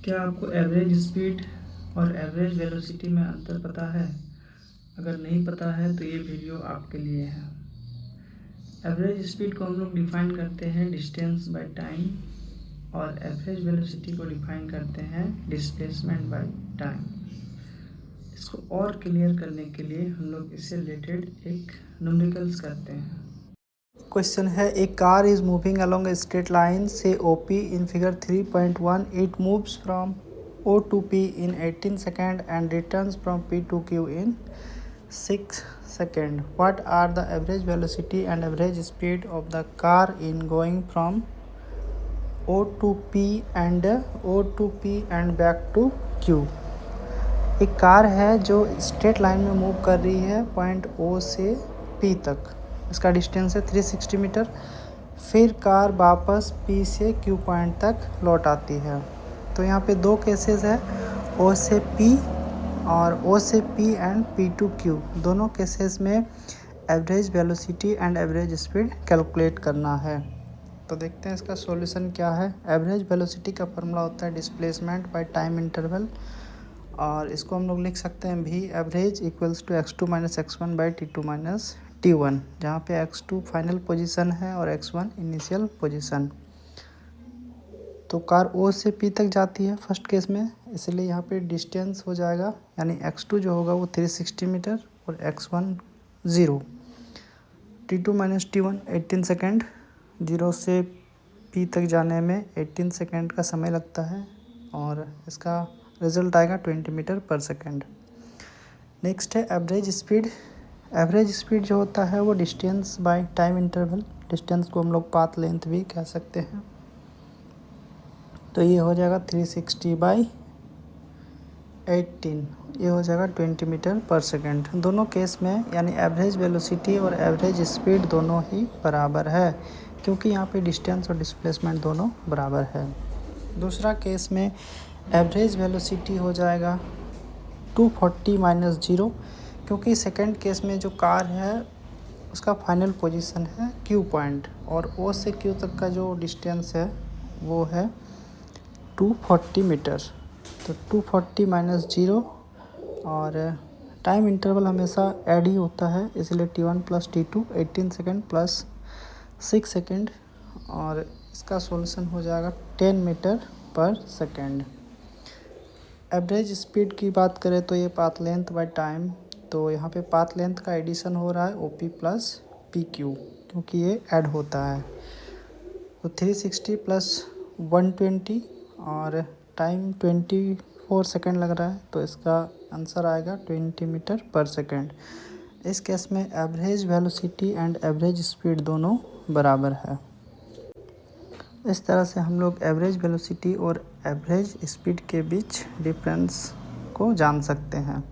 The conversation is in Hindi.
क्या आपको एवरेज स्पीड और एवरेज वेलोसिटी में अंतर पता है? अगर नहीं पता है तो ये वीडियो आपके लिए है। एवरेज स्पीड को हम लोग डिफाइन करते हैं डिस्टेंस बाय टाइम और एवरेज वेलोसिटी को डिफाइन करते हैं डिस्प्लेसमेंट बाय टाइम। इसको और क्लियर करने के लिए हम लोग इससे रिलेटेड एक न्यूमेरिकल्स करते हैं। क्वेश्चन है, a car is moving along a straight line से OP in figure 3.1. It moves from O to P in 18 seconds and returns from P to Q in 6 seconds. What are the average velocity and average speed of the car in going from O to P and back to Q? एक कार है जो स्ट्रेट लाइन में मूव कर रही है पॉइंट O से P तक। इसका डिस्टेंस है 360 मीटर। फिर कार वापस P से Q पॉइंट तक लौट आती है। तो यहाँ पे दो केसेस है, O से P और O से P and P to Q। दोनों केसेस में average velocity and average speed calculate करना है। तो देखते हैं इसका सॉल्यूशन क्या है। एवरेज वेलोसिटी का फॉर्मूला होता है डिस्प्लेसमेंट बाय टाइम इंटरवल, और इसको हम लोग लिख सकते हैं V average equals to x2 minus x1 by T2 minus T1, जहाँ पे x2 फाइनल पोजीशन है और x1 इनिशियल पोजीशन। तो कार O से P तक जाती है फर्स्ट केस में, इसलिए यहाँ पे डिस्टेंस हो जाएगा, यानी x2 जो होगा वो 360 मीटर और x1 0। T2 minus T1 18 second, 0 से P तक जाने में 18 सेकेंड का समय लगता है और इसका रिजल्ट आएगा 20 मीटर पर सेकेंड। नेक्स्ट है एवरेज स्पीड। एवरेज स्पीड जो होता है वो distance by time interval, distance को हम लोग पाथ लेंथ भी कह सकते हैं। तो ये हो जाएगा 360 बाई 18, ये हो जाएगा 20 मीटर पर सेकेंड। दोनों केस में यानी एवरेज वेलोसिटी और एवरेज स्पीड दोनों ही बराबर है, क्योंकि यहाँ पे डिस्टेंस और डिस्प्लेसमेंट दोनों बराबर है। दूसरा केस में एवरेज वेलोसिटी हो जाएगा 240 माइनस 0, क्योंकि सेकंड केस में जो कार है उसका फाइनल पोजीशन है Q पॉइंट और O से Q तक का जो डिस्टेंस है वो है 240 मीटर। तो 240 माइनस 0, और टाइम इंटरवल हमेशा ऐड ही होता है, इसलिए T1 plus T2 18 second plus 6 second, और इसका सॉल्यूशन हो जाएगा 10 मीटर पर सेकेंड। एवरेज स्पीड की बात करें तो ये पाथ लेंथ बाय टाइम, तो यहाँ पे पाथ लेंथ का एडिशन हो रहा है OP प्लस PQ, क्योंकि ये ऐड होता है। तो 360 प्लस 120 और टाइम 24 सेकेंड लग रहा है, तो इसका आंसर आएगा 20 मीटर पर सेकेंड। इस केस में average velocity and average speed दोनों बराबर है। इस तरह से हम लोग एवरेज वेलोसिटी और एवरेज स्पीड के बीच डिफरेंस को जान सकते हैं।